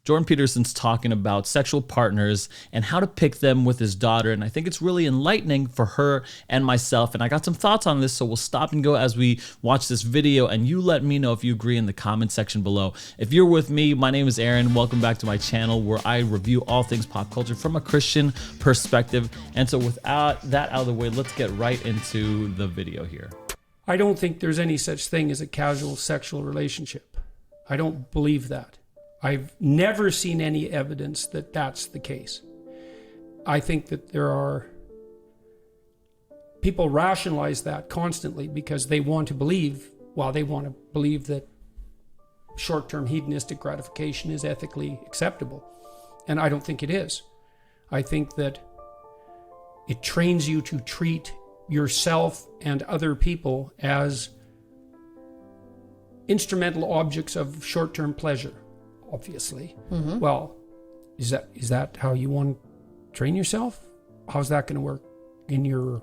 Jordan Peterson's talking about sexual partners and how to pick them with his daughter. And I think it's really enlightening for her and myself. And I got some thoughts on this, so we'll stop and go as we watch this video. And you let me know if you agree in the comment section below. If you're with me, my name is Aaron. Welcome back to my channel where I review all things pop culture from a Christian perspective. And so without that out of the way, let's get right into the video here. I don't think there's any such thing as a casual sexual relationship. I don't believe that. I've never seen any evidence that that's the case. I think that there are people rationalize that constantly because they want to believe, that short-term hedonistic gratification is ethically acceptable. And I don't think it is. I think that it trains you to treat yourself and other people as instrumental objects of short-term pleasure, obviously. Mm-hmm. Well, is that how you want to train yourself? How's that going to work you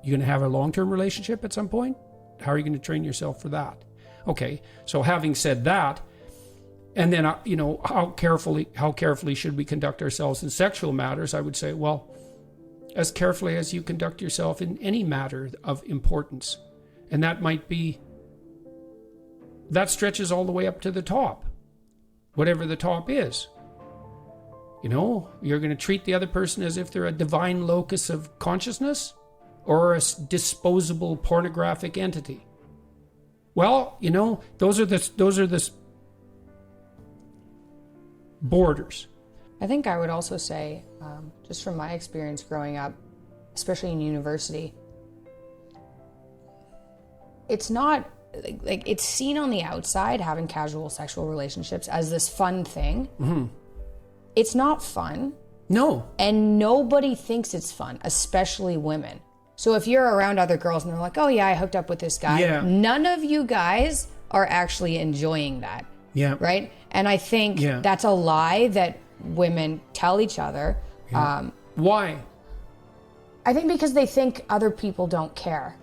going to have a long-term relationship at some point? How are you going to train yourself for that? Okay, so having said that, and then, how carefully should we conduct ourselves in sexual matters? I would say, well, as carefully as you conduct yourself in any matter of importance. And that stretches all the way up to the top, whatever the top is. You're going to treat the other person as if they're a divine locus of consciousness or a disposable pornographic entity. Well, those are the borders. I think I would also say, just from my experience growing up, especially in university, it's not like it's seen on the outside, having casual sexual relationships, as this fun thing. Mm-hmm. It's not fun. No. And nobody thinks it's fun, especially women. So if you're around other girls and they're like, oh yeah, I hooked up with this guy, none of you guys are actually enjoying that. Yeah. Right? And I think that's a lie that women tell each other. Yeah. Why? I think because they think other people don't care.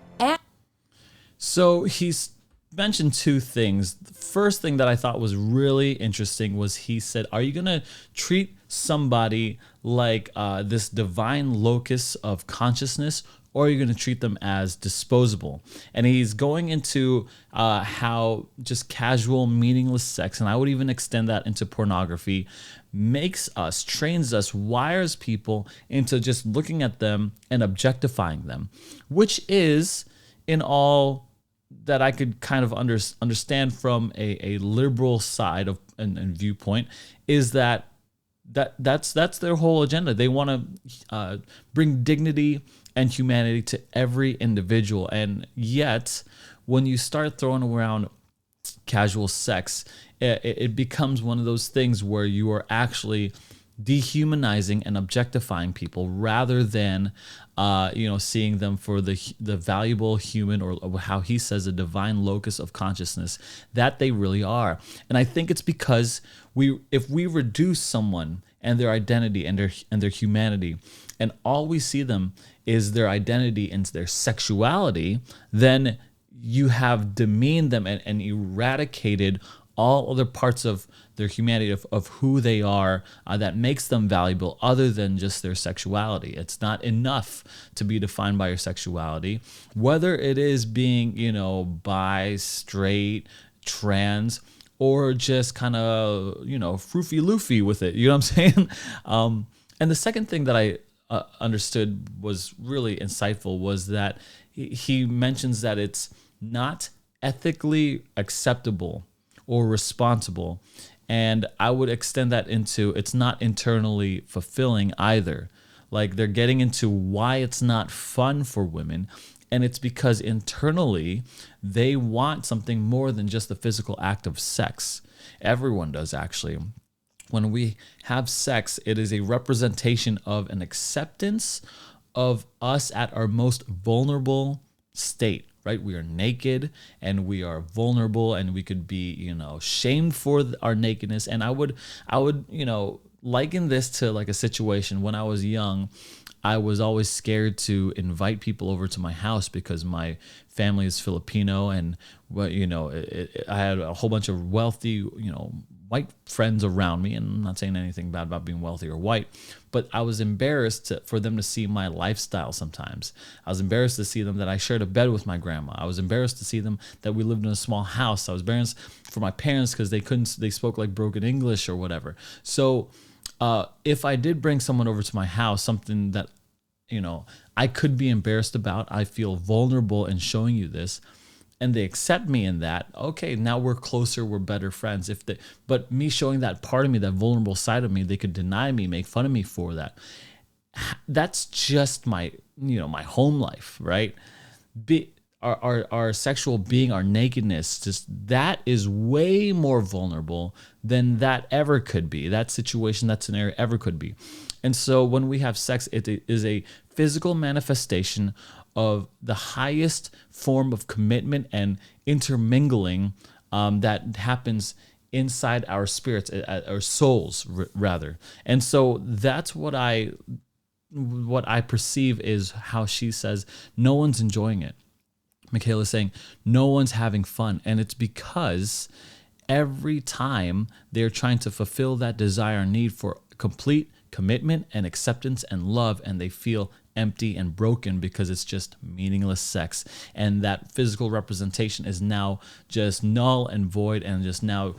So he's mentioned two things. The first thing that I thought was really interesting was he said, are you going to treat somebody like this divine locus of consciousness, or are you going to treat them as disposable? And he's going into how just casual, meaningless sex, and I would even extend that into pornography, trains us, wires people into just looking at them and objectifying them, which is, in all that I could kind of understand from a liberal side of and viewpoint, is that's their whole agenda. They want to bring dignity and humanity to every individual. And yet, when you start throwing around casual sex, it becomes one of those things where you are actually dehumanizing and objectifying people rather than seeing them for the valuable human, or how he says, a divine locus of consciousness that they really are. And I think it's because if we reduce someone and their identity and their humanity, and all we see them is their identity and their sexuality, then you have demeaned them and eradicated all other parts of their humanity, of who they are, that makes them valuable other than just their sexuality. It's not enough to be defined by your sexuality, whether it is being, bi, straight, trans, or just kind of, froofy-loofy with it. You know what I'm saying? And the second thing that I understood was really insightful was that he mentions that it's not ethically acceptable or responsible. And I would extend that into, it's not internally fulfilling either. Like, they're getting into why it's not fun for women. And it's because internally they want something more than just the physical act of sex. Everyone does, actually. When we have sex, it is a representation of an acceptance of us at our most vulnerable state, right? We are naked and we are vulnerable, and we could be, shamed for our nakedness. And I would, liken this to like a situation when I was young. I was always scared to invite people over to my house because my family is Filipino, and I had a whole bunch of wealthy, white friends around me, and I'm not saying anything bad about being wealthy or white, but I was embarrassed for them to see my lifestyle sometimes. I was embarrassed to see them that I shared a bed with my grandma. I was embarrassed to see them that we lived in a small house. I was embarrassed for my parents because they spoke like broken English or whatever. So if I did bring someone over to my house, something that, I could be embarrassed about, I feel vulnerable in showing you this, and they accept me in that, okay, now we're closer, we're better friends. But me showing that part of me, that vulnerable side of me, they could deny me, make fun of me for that. That's just my home life, right? Our sexual being, our nakedness, just that is way more vulnerable than that ever could be. That situation, that scenario ever could be. And so when we have sex, it is a physical manifestation of the highest form of commitment and intermingling that happens inside our spirits, our souls rather. And so that's what I perceive is how she says no one's enjoying it. Michaela's saying no one's having fun, and it's because every time they're trying to fulfill that desire and need for complete commitment and acceptance and love, and they feel empty and broken because it's just meaningless sex, and that physical representation is now just null and void, and just now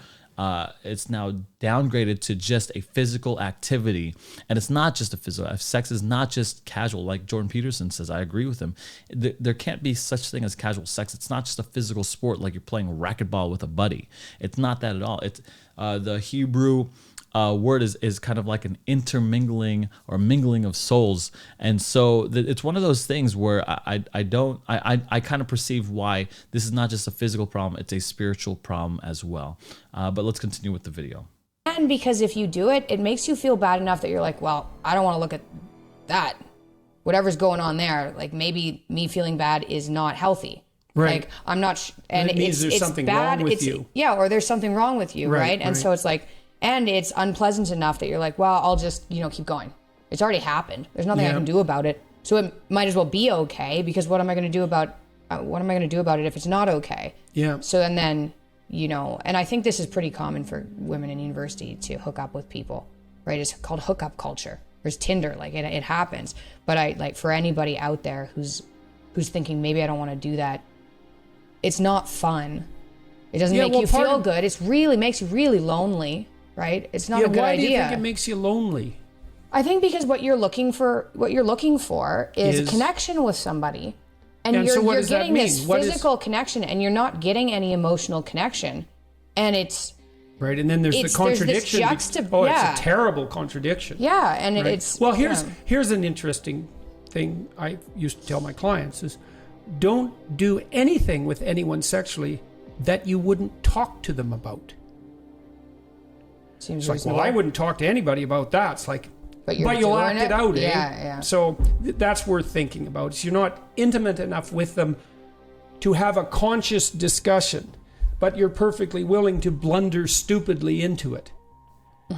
it's now downgraded to just a physical activity. And it's not just a physical. Sex is not just casual, like Jordan Peterson says. I agree with him. There can't be such thing as casual sex. It's not just a physical sport like you're playing racquetball with a buddy. It's not that at all. It's the Hebrew word is kind of like an intermingling or mingling of souls. And so it's one of those things where I kind of perceive why this is not just a physical problem, it's a spiritual problem as well. But let's continue with the video. And because if you do it, it makes you feel bad enough that you're like, well, I don't want to look at that. Whatever's going on there, like maybe me feeling bad is not healthy. Right. Like I'm not, and it means there's something bad. wrong with you. Yeah, or there's something wrong with you, right? And so it's like, and it's unpleasant enough that you're like, well, I'll just, keep going. It's already happened. There's nothing I can do about it. So it might as well be okay, because what am I going to do about it if it's not okay? Yeah. So then, and I think this is pretty common for women in university to hook up with people, right? It's called hookup culture. There's Tinder, like it happens. But I like for anybody out there who's thinking maybe I don't want to do that, it's not fun. It doesn't make you feel good. It really makes you really lonely. Right? It's not a good idea. Why do you think it makes you lonely? I think because what you're looking for is connection with somebody. And you're getting this physical connection, and you're not getting any emotional connection. And it's right, and then there's the contradiction. It's a terrible contradiction. Yeah, and right? it's here's an interesting thing I used to tell my clients is don't do anything with anyone sexually that you wouldn't talk to them about. Seems it's like, well, I wouldn't talk to anybody about that. It's like, but you'll act it out, Yeah. So that's worth thinking about. So you're not intimate enough with them to have a conscious discussion, but you're perfectly willing to blunder stupidly into it,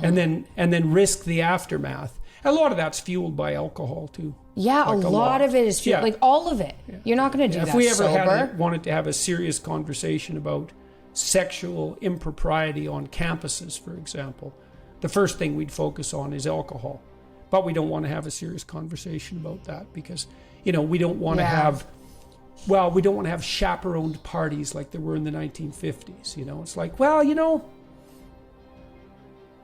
and then risk the aftermath. A lot of that's fueled by alcohol too. Yeah, like a lot of it is fueled, like all of it. Yeah. You're not going to do that. If we ever sober. wanted to have a serious conversation about sexual impropriety on campuses, for example, the first thing we'd focus on is alcohol. But we don't want to have a serious conversation about that because, we don't want to have, we don't want to have chaperoned parties like there were in the 1950s. It's like,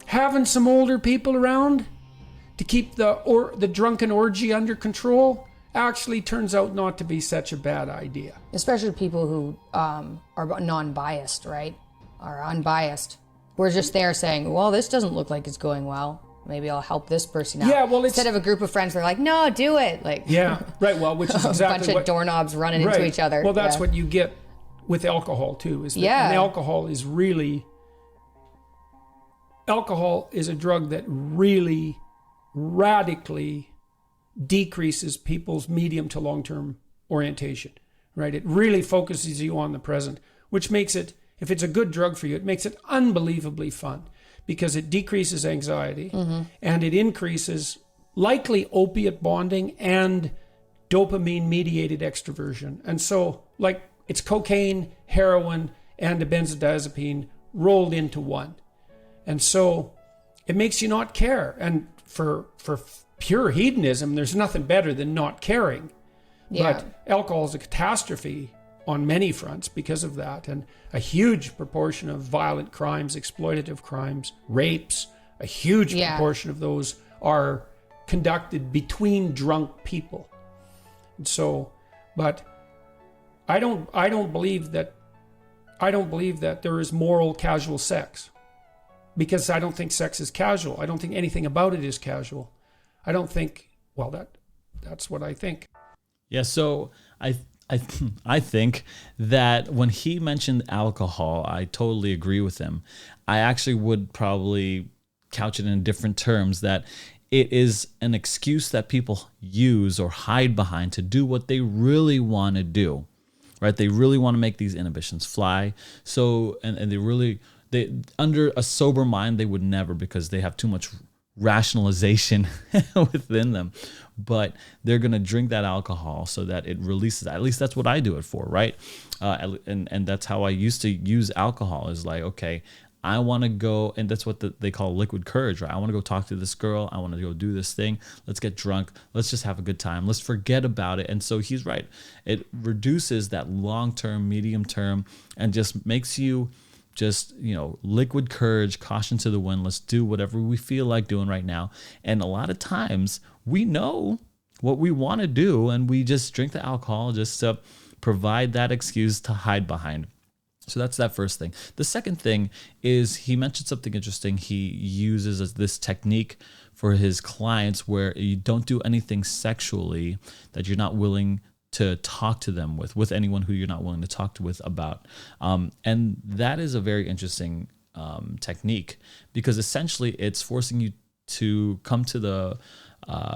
having some older people around to keep the drunken orgy under control actually turns out not to be such a bad idea. Especially people who are non-biased, right? Are unbiased. We're just there saying, well, this doesn't look like it's going well. Maybe I'll help this person out. Yeah, well, instead of a group of friends, they're like, no, do it. Like, yeah, right. Well, which is exactly a bunch of doorknobs running into each other. Well, that's what you get with alcohol too. And alcohol is a drug that really radically decreases people's medium to long-term orientation, right? It really focuses you on the present, which makes it, if it's a good drug for you, it makes it unbelievably fun because it decreases anxiety and it increases likely opiate bonding and dopamine-mediated extroversion. And so, like, it's cocaine, heroin, and a benzodiazepine rolled into one. And so it makes you not care. And for pure hedonism, there's nothing better than not caring. Yeah. But alcohol is a catastrophe on many fronts because of that. And a huge proportion of violent crimes, exploitative crimes, rapes, a huge proportion of those are conducted between drunk people. And so, but I don't believe that there is moral casual sex, because I don't think sex is casual. I don't think anything about it is casual. I don't think, well, that's what I think. Yeah, so I think that when he mentioned alcohol, I totally agree with him. I actually would probably couch it in different terms, that it is an excuse that people use or hide behind to do what they really want to do, right? They really want to make these inhibitions fly. So, and they under a sober mind, they would never, because they have too much rationalization within them. But they're going to drink that alcohol so that it releases. At least that's what I do it for, right? And that's how I used to use alcohol, is like, okay, I want to go, and that's what they call liquid courage, right? I want to go talk to this girl. I want to go do this thing. Let's get drunk. Let's just have a good time. Let's forget about it. And so he's right. It reduces that long-term, medium-term, and just makes you just, liquid courage, caution to the wind. Let's do whatever we feel like doing right now. And a lot of times we know what we want to do, and we just drink the alcohol just to provide that excuse to hide behind. So that's that first thing. The second thing is, he mentioned something interesting. He uses this technique for his clients where you don't do anything sexually that you're not willing to talk to them with anyone who you're not willing to talk to with about. And that is a very interesting technique, because essentially it's forcing you to come to the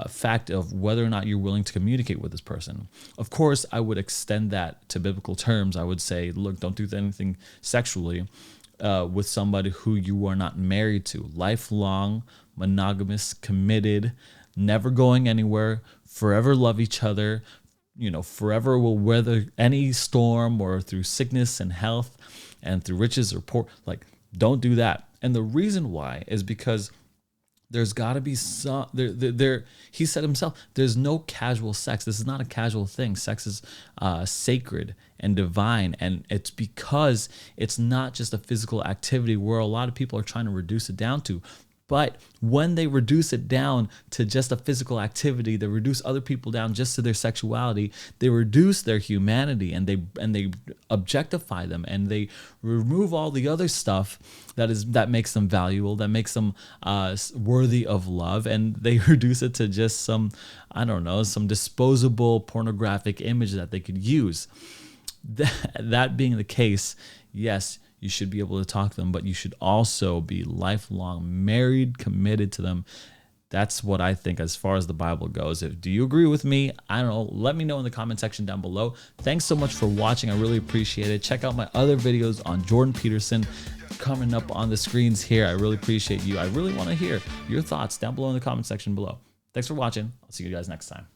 fact of whether or not you're willing to communicate with this person. Of course, I would extend that to biblical terms. I would say, look, don't do anything sexually with somebody who you are not married to. Lifelong, monogamous, committed, never going anywhere, forever love each other, forever will weather any storm, or through sickness and health and through riches or poor. Like, don't do that. And the reason why is because there's got to be some, he said himself, there's no casual sex. This is not a casual thing. Sex is sacred and divine. And it's because it's not just a physical activity where a lot of people are trying to reduce it down to. But when they reduce it down to just a physical activity, they reduce other people down just to their sexuality, they reduce their humanity, and they objectify them, and they remove all the other stuff that makes them valuable, that makes them worthy of love, and they reduce it to just some disposable pornographic image that they could use. That being the case, yes, you should be able to talk to them, but you should also be lifelong married, committed to them. That's what I think as far as the Bible goes. Do you agree with me? I don't know. Let me know in the comment section down below. Thanks so much for watching. I really appreciate it. Check out my other videos on Jordan Peterson coming up on the screens here. I really appreciate you. I really want to hear your thoughts down below in the comment section below. Thanks for watching. I'll see you guys next time.